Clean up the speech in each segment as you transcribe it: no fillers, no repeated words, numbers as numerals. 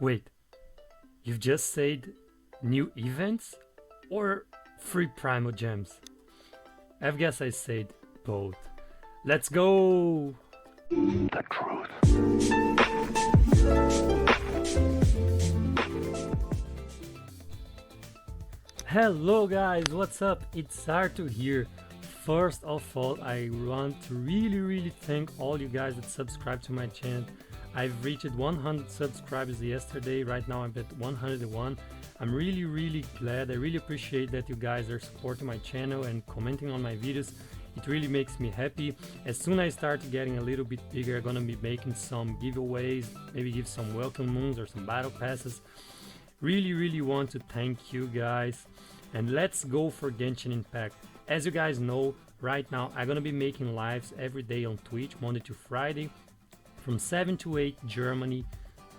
Wait, you've just said new events or free PrimoGems? I guess I said both. Let's go! The truth. Hello guys, what's up? It's Arthur here. First of all, I want to really thank all you guys that subscribe to my channel. I've reached 100 subscribers yesterday. Right now I'm at 101. I'm really glad. I really appreciate that you guys are supporting my channel and commenting on my videos. It really makes me happy. As soon as I start getting a little bit bigger, I'm gonna be making some giveaways, maybe give some welcome moons or some battle passes. Really want to thank you guys, and let's go for Genshin Impact. As you guys know, right now I'm gonna be making lives every day on Twitch, Monday to Friday, from 7 to 8 Germany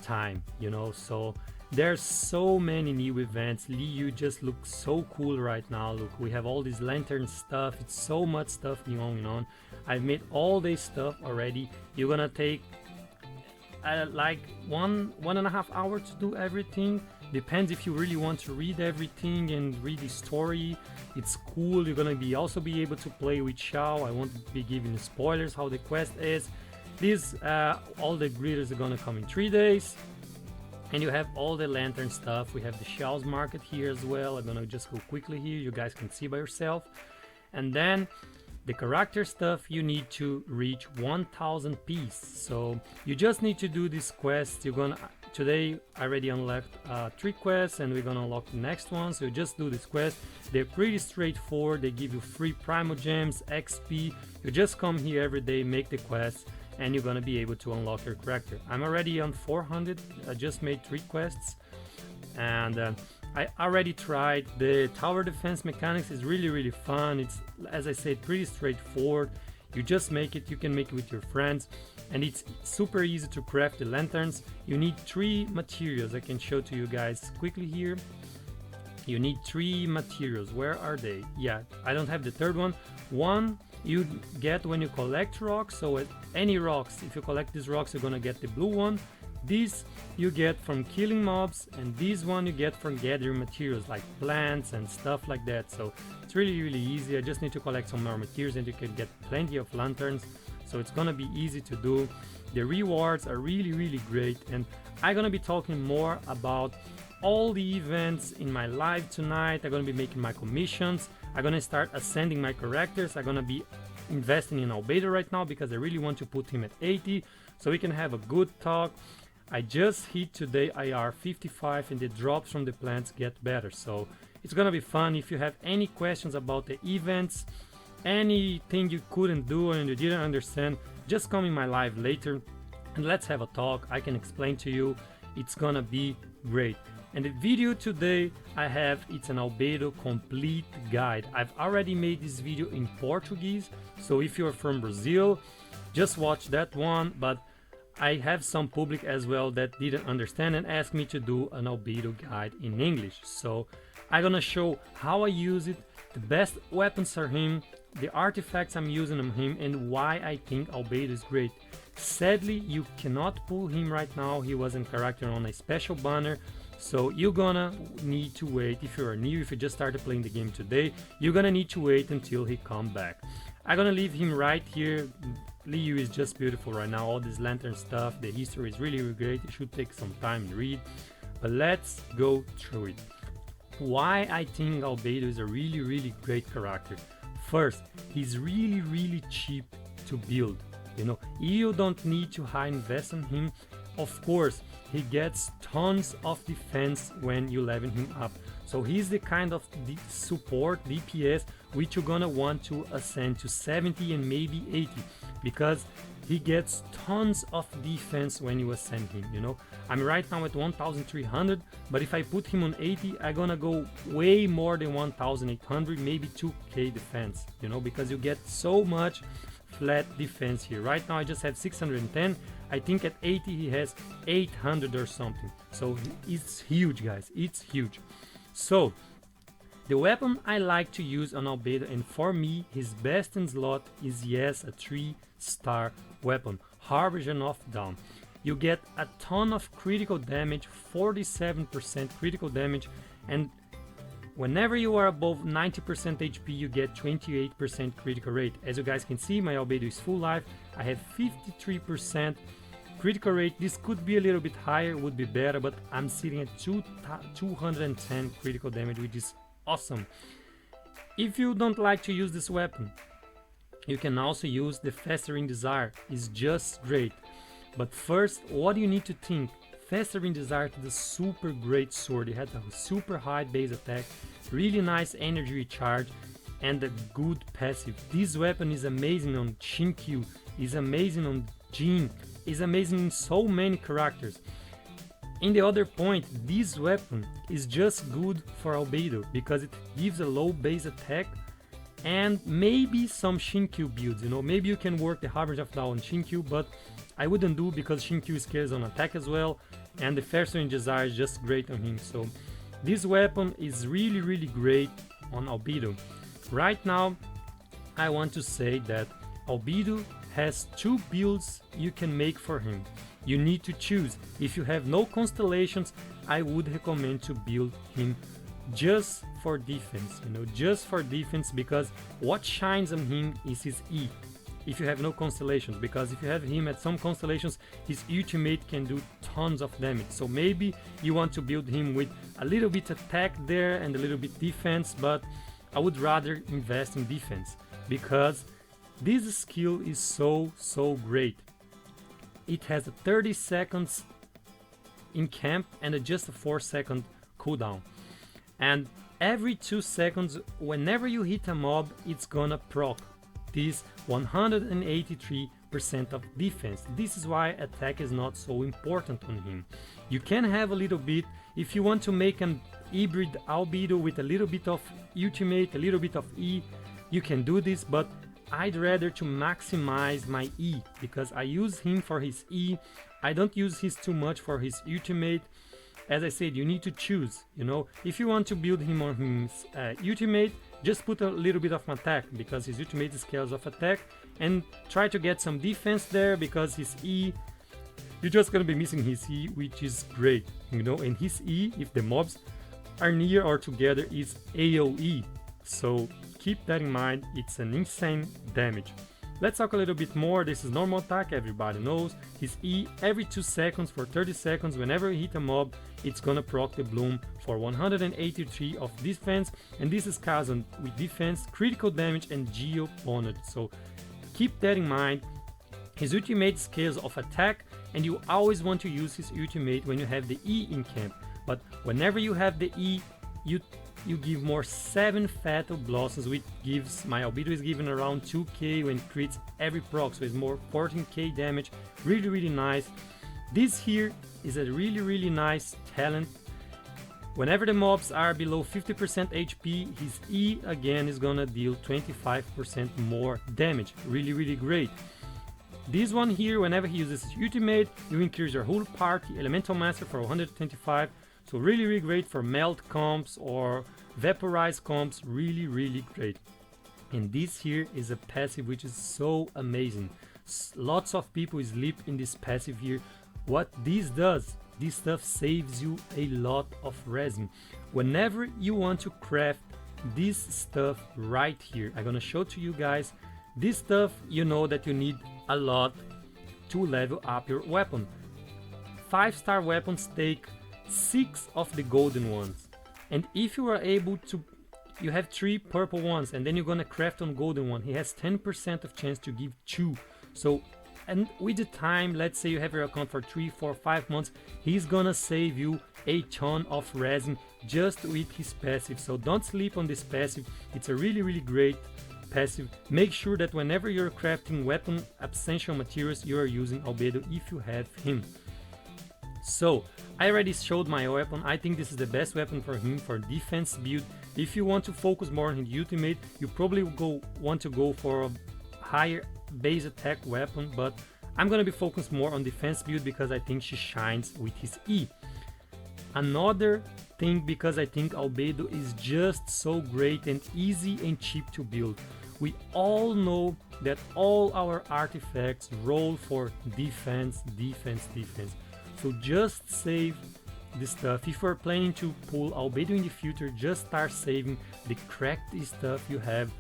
time, you know. So there's so many new events. Liu just looks so cool right now. Look, we have all this lantern stuff. It's so much stuff going on. I've made all this stuff already. You're gonna take like one and a half hour to do everything. Depends if you really want to read everything and read the story. It's cool. You're gonna also be able to play with Xiao. I won't be giving spoilers how the quest is. These all the greeters are gonna come in 3 days, and you have all the lantern stuff. We have the Xiao's market here as well. I'm gonna just go quickly here. You guys can see by yourself. And then the character stuff, you need to reach 1000 piece. So you just need to do this quest. Today I already unlocked 3 quests, and we're gonna unlock the next one. So you just do this quest. They're pretty straightforward. They give you free PrimoGems XP. You just come here every day, make the quests, and you're gonna be able to unlock your character. I'm already on 400. I just made 3 quests, and I already tried. The tower defense mechanics is really fun. It's, as I said, pretty straightforward. You just make it. You can make it with your friends, and it's super easy to craft the lanterns. You need 3 materials. I can show to you guys quickly here. You need 3 materials. Where are they? Yeah, I don't have the third one. One you get when you collect rocks. So at any rocks, if you collect these rocks, you're gonna get the blue one. This you get from killing mobs, and this one you get from gathering materials like plants and stuff like that. So it's really easy. I just need to collect some more materials, and you can get plenty of lanterns. So it's gonna be easy to do. The rewards are really great, and I'm gonna be talking more about all the events in my live tonight. I'm gonna be making my commissions. I'm gonna start ascending my characters. I'm gonna be investing in ALBEDO right now because I really want to put him at 80 so we can have a good talk. I just hit today IR 55, and the drops from the plants get better, so it's gonna be fun. If you have any questions about the events, anything you couldn't do and you didn't understand, just come in my live later and let's have a talk. I can explain to you. It's gonna be great. And the video today I have, it's an ALBEDO complete guide. I've already made this video in Portuguese, so if you're from Brazil, just watch that one. But I have some public as well that didn't understand and asked me to do an ALBEDO guide in English. So I'm gonna show how I use it, the best weapons for him, the artifacts I'm using on him, and why I think ALBEDO is great. Sadly, you cannot pull him right now. He wasn't character on a special banner. So you're gonna need to wait. If you're new, if you just started playing the game today, you're gonna need to wait until he come back. I'm gonna leave him right here. Liu is just beautiful right now. All this lantern stuff, the history is really great. It should take some time to read, but let's go through it. Why I think ALBEDO is a really great character. First, he's really cheap to build. You know, you don't need to high invest on him. Of course, he gets tons of defense when you level him up. So he's the kind of support DPS which you're gonna want to ascend to 70 and maybe 80, because he gets tons of defense when you ascend him, you know. I'm right now at 1300, but if I put him on 80, I'm gonna go way more than 1800, maybe 2k defense, you know, because you get so much flat defense here. Right now I just have 610. I think at 80 he has 800 or something. So it's huge, guys. It's huge. So the weapon I like to use on ALBEDO, and for me his best in slot, is yes, a 3-star weapon, Harbinger of Dawn. you get a ton of critical damage, 47% critical damage, and whenever you are above 90% HP, you get 28% critical rate. As you guys can see, my Albedo is full life. I have 53% critical rate. This could be a little bit higher, would be better, but I'm sitting at 210 critical damage, which is awesome. If you don't like to use this weapon, you can also use the Festering Desire. It's just great. But first, what do you need to think? Festering Desire to the super great sword. It had a super high base attack, really nice energy recharge, and a good passive. This weapon is amazing on Shinkyu, is amazing on Jin, is amazing in so many characters. In the other point, this weapon is just good for Albedo because it gives a low base attack and maybe some Shinkyu builds, you know, maybe you can work the Harbinger of Down on Shinkyu, but I wouldn't do because Shinkyu scares on attack as well, and the Festering Desire is just great on him. So this weapon is really great on Albedo. Right now, I want to say that Albedo has two builds you can make for him. You need to choose. If you have no constellations, I would recommend to build him just for defense, you know, just for defense, because what shines on him is his E. If you have no constellations, because if you have him at some constellations, his ultimate can do tons of damage. So maybe you want to build him with a little bit attack there and a little bit defense, but I would rather invest in defense because this skill is so great. It has a 30 seconds in camp and just a 4-second cooldown. And every 2 seconds, whenever you hit a mob, it's gonna proc this 183% of defense. This is why attack is not so important on him. You can have a little bit, if you want to make an hybrid Albedo with a little bit of ultimate, a little bit of E, you can do this, but I'd rather to maximize my E because I use him for his E. I don't use his too much for his ultimate. As I said, you need to choose, you know, if you want to build him on his ultimate, just put a little bit of attack because his ultimate scales of attack, and try to get some defense there because his E, you're just gonna be missing his E, which is great, you know, and his E, if the mobs are near or together, is AoE. So keep that in mind, it's an insane damage. Let's talk a little bit more. This is normal attack, everybody knows. His E every 2 seconds for 30 seconds, whenever you hit a mob, it's gonna proc the bloom for 183 of defense, and this is cousin with defense, critical damage, and geo bonus. So keep that in mind. His ultimate scales of attack, and you always want to use his ultimate when you have the E in camp. But whenever you have the E, you give more 7 Fatal Blossoms, which gives, my Albedo is given around 2k when it crits every proc, so it's more 14k damage, really nice. This here is a really nice talent. Whenever the mobs are below 50% HP, his E again is gonna deal 25% more damage, really great. This one here, whenever he uses his ultimate, you increase your whole party Elemental Master for 125. So really great for melt comps or vaporize comps, really great. And this here is a passive which is so amazing. Lots of people sleep in this passive here. What this does, this stuff saves you a lot of resin. Whenever you want to craft this stuff right here, I'm gonna show to you guys. This stuff, you know that you need a lot to level up your weapon. 5-star weapons take 6 of the golden ones, and if you are able to, you have 3 purple ones, and then you're gonna craft on golden one, he has 10% of chance to give 2. So, and with the time, let's say you have your account for 3, 4, 5 months, he's gonna save you a ton of resin just with his passive. So don't sleep on this passive, it's a really great passive. Make sure that whenever you're crafting weapon essential materials, you are using Albedo if you have him. So I already showed my weapon. I think this is the best weapon for him for defense build. If you want to focus more on his ultimate, you probably want to go for a higher base attack weapon, but I'm gonna be focused more on defense build because I think she shines with his E. Another thing, because I think Albedo is just so great and easy and cheap to build. We all know that all our artifacts roll for defense, defense, defense. So just save the stuff. If you're planning to pull Albedo in the future, just start saving the cracked stuff you have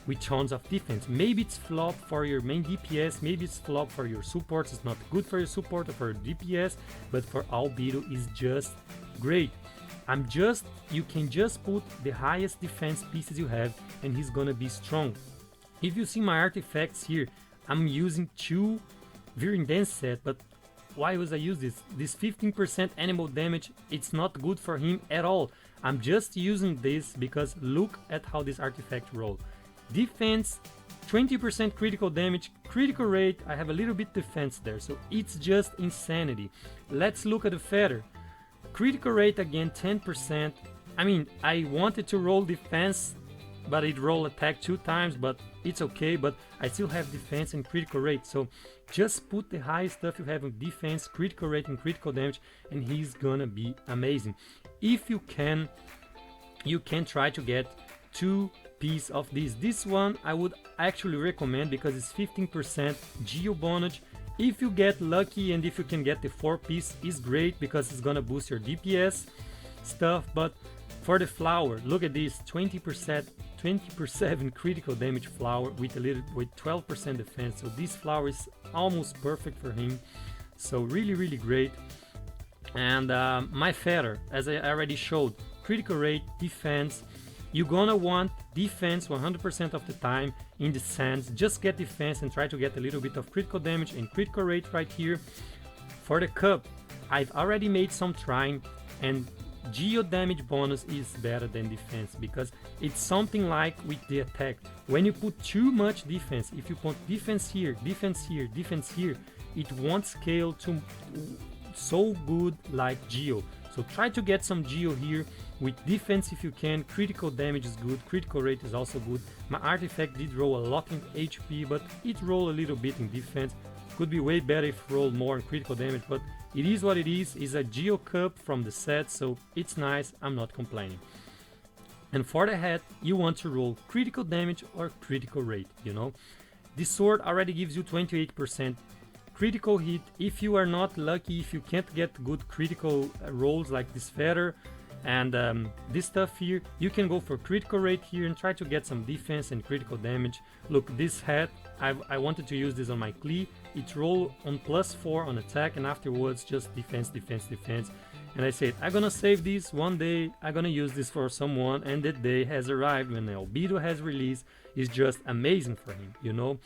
with tons of defense. Maybe it's flop for your main DPS, maybe it's flop for your support, it's not good for your support or for your DPS, but for Albedo is just great. You can just put the highest defense pieces you have and he's gonna be strong. If you see my artifacts here, I'm using 2 Virin Dance set, but why was I use this? This 15% animal damage, it's not good for him at all. I'm just using this because look at how this artifact roll. Defense, 20% critical damage, critical rate, I have a little bit defense there, so it's just insanity. Let's look at the feather. Critical rate again, 10%. I mean, I wanted to roll defense, but it rolled attack 2 times, but it's okay, but I still have defense and critical rate, so just put the highest stuff you have on defense, critical rate and critical damage, and he's gonna be amazing. If you can try to get 2 pieces of this. This one I would actually recommend because it's 15% geo bonus. If you get lucky and if you can get the 4 piece is great because it's gonna boost your DPS stuff, but for the flower, look at this, 20% critical damage flower with 12% defense. So this flower is almost perfect for him. So really great. And my feather, as I already showed, critical rate, defense. You're gonna want defense 100% of the time in the sands. Just get defense and try to get a little bit of critical damage and critical rate right here. For the cup, I've already made some trying, and geo damage bonus is better than defense because it's something like with the attack. When you put too much defense, if you put defense here, defense here, defense here, it won't scale to so good like geo. So try to get some geo here with defense if you can. Critical damage is good, critical rate is also good. My artifact did roll a lot in HP, but it rolled a little bit in defense. Could be way better if rolled more in critical damage, but it is what it is. It's a geo cup from the set, so it's nice, I'm not complaining. And for the hat, you want to roll critical damage or critical rate, you know. This sword already gives you 28% critical hit. If you are not lucky, if you can't get good critical rolls like this feather and this stuff here, you can go for critical rate here and try to get some defense and critical damage. Look, this hat, I wanted to use this on my Klee. It roll on +4 on attack and afterwards just defense, defense, defense. And I said, I'm gonna save this one day, I'm gonna use this for someone, and that day has arrived when Albedo has released. It's just amazing for him, you know.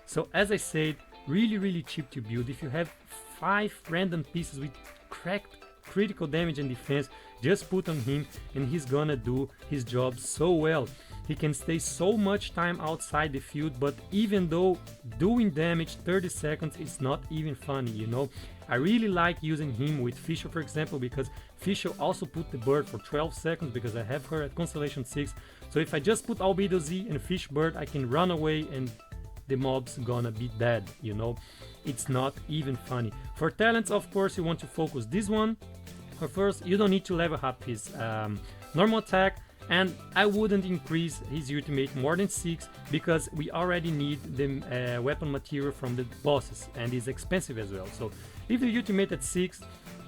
So as I said, really cheap to build. If you have 5 random pieces with cracked critical damage and defense, just put on him and he's gonna do his job so well. He can stay so much time outside the field, but even though doing damage 30 seconds is not even funny, you know. I really like using him with Fischl, for example, because Fischl also put the bird for 12 seconds because I have her at Constellation 6. So if I just put Albedo Z and Fish Bird, I can run away and the mob's gonna be dead, you know. It's not even funny. For talents, of course, you want to focus this one. For first, you don't need to level up his normal attack, and I wouldn't increase his ultimate more than 6 because we already need the weapon material from the bosses and it's expensive as well. So leave the ultimate at 6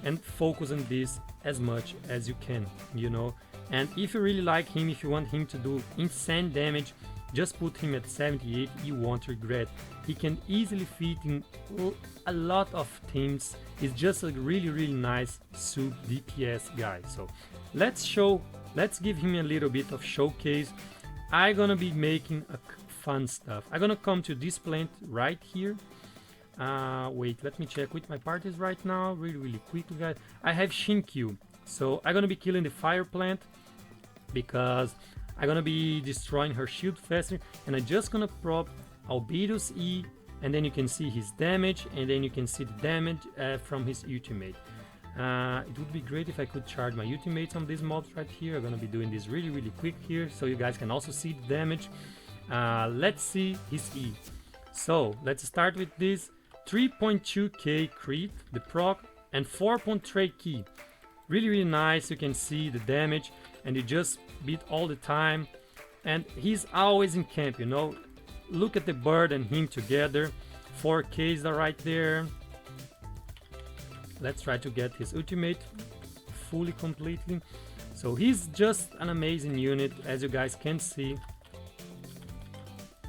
and focus on this as much as you can, you know. And if you really like him, if you want him to do insane damage, just put him at 78, you won't regret. He can easily fit in a lot of teams. He's just a really nice sub DPS guy. So let's give him a little bit of showcase. I'm gonna be making a fun stuff. I'm gonna come to this plant right here. Wait, let me check with my parties right now, really quickly, guys. I have Shinkyu, so I'm gonna be killing the fire plant because I'm gonna be destroying her shield faster, and I'm just gonna prop Albedo's E, and then you can see his damage, and then you can see the damage from his ultimate. It would be great if I could charge my ultimates on these mobs right here. I'm gonna be doing this really quick here, so you guys can also see the damage. Let's see his E. So let's start with this 3.2k crit, the proc, and 4.3 key. Really nice. You can see the damage, and you just beat all the time, and he's always in camp, you know. look at the bird and him together. 4Ks are right there. Let's try to get his ultimate fully completely. So he's just an amazing unit, as you guys can see.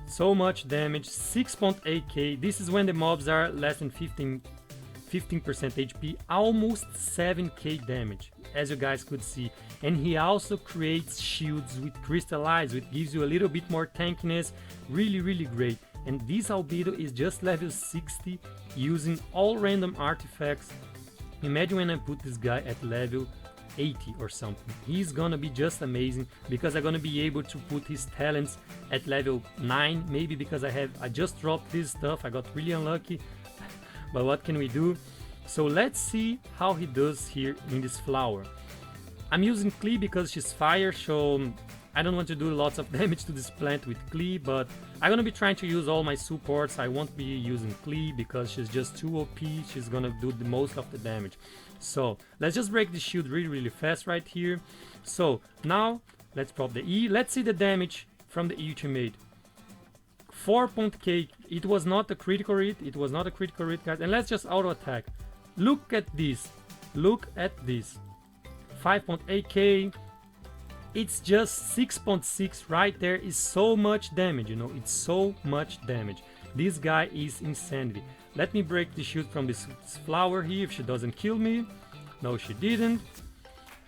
So much damage, 6.8k. This is when the mobs are less than 15% HP, almost 7k damage, as you guys could see. And he also creates shields with CRYSTALYZE, which gives you a little bit more tankiness. Really great. And this Albedo is just level 60 using all random artifacts. Imagine when I put this guy at level 80 or something. He's gonna be just amazing, because I'm gonna be able to put his talents at level 9, maybe, because I just dropped this stuff. I got really unlucky, but what can we do? So let's see how he does here in this flower. I'm using Klee because she's fire, so I don't want to do lots of damage to this plant with Klee, but I'm gonna be trying to use all my supports. I won't be using Klee because she's just too OP. She's gonna do the most of the damage. So let's just break the shield really fast right here. So now let's pop the E. Let's see the damage from the ultimate. 4.k. It was not a critical hit. It was not a critical hit, guys. And let's just auto attack. Look at this. Look at this. 5.8k. It's just 6.6 right there. Is so much damage, you know. It's so much damage. This guy is insanity. Let me break the shield from this flower here if she doesn't kill me. No, she didn't.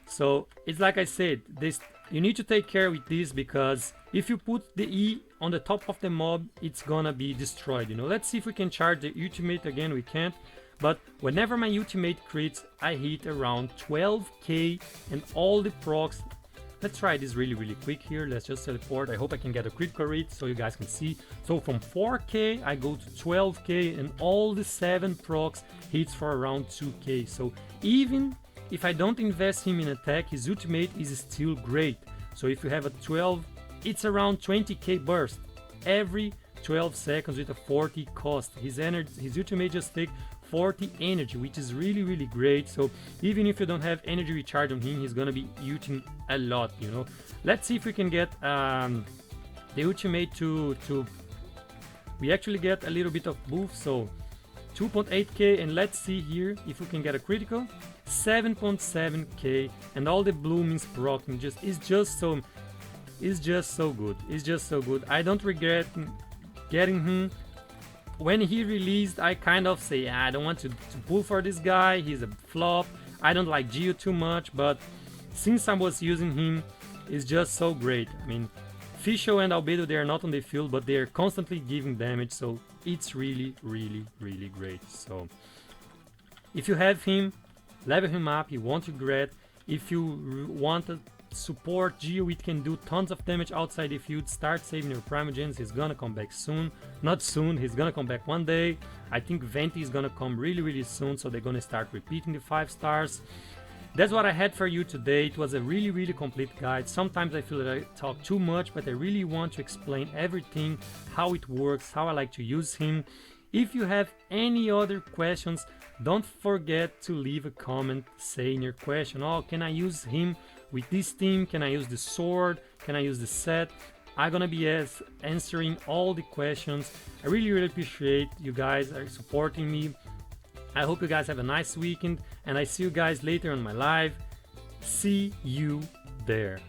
So it's like I said, this, you need to take care with this, because if you put the E on the top of the mob, it's gonna be destroyed, you know. Let's see if we can charge the ultimate again. We can't. But whenever my ultimate crits, I hit around 12k and all the procs. Let's try this really quick here. Let's just teleport. I hope I can get a critical rate so you guys can see. So from 4k I go to 12k, and all the 7 procs hits for around 2k. So even if I don't invest him in attack, his ultimate is still great. So if you have a 12, it's around 20k burst every 12 seconds with a 40 cost. His ultimate just takes 40 energy, which is really great. So even if you don't have energy recharge on him, he's gonna be ulting a lot, you know. Let's see if we can get the ultimate to we actually get a little bit of boost. So 2.8k, and let's see here if we can get a critical. 7.7k, and all the bloomings proccing is just so good. It's just so good. I don't regret getting him. When he released, I kind of say, I don't want to pull for this guy, he's a flop. I don't like Geo too much, but since I was using him, it's just so great. I mean, Fischl and Albedo, they are not on the field, but they are constantly giving damage, so it's really great. So if you have him, level him up, you won't regret. If you want to support Geo, it can do tons of damage outside the field. Start saving your PrimoGems. He's gonna come back soon. Not soon, he's gonna come back one day. I think Venti is gonna come really soon, so they're gonna start repeating the 5 stars. That's what I had for you today. It was a really complete guide. Sometimes I feel that I talk too much, but I really want to explain everything, how it works, how I like to use him. If you have any other questions, don't forget to leave a comment saying your question. Oh, can I use him with this team? Can I use the sword? Can I use the set? I'm gonna be answering all the questions. I really appreciate you guys are supporting me. I hope you guys have a nice weekend, and I see you guys later on my live. See you there.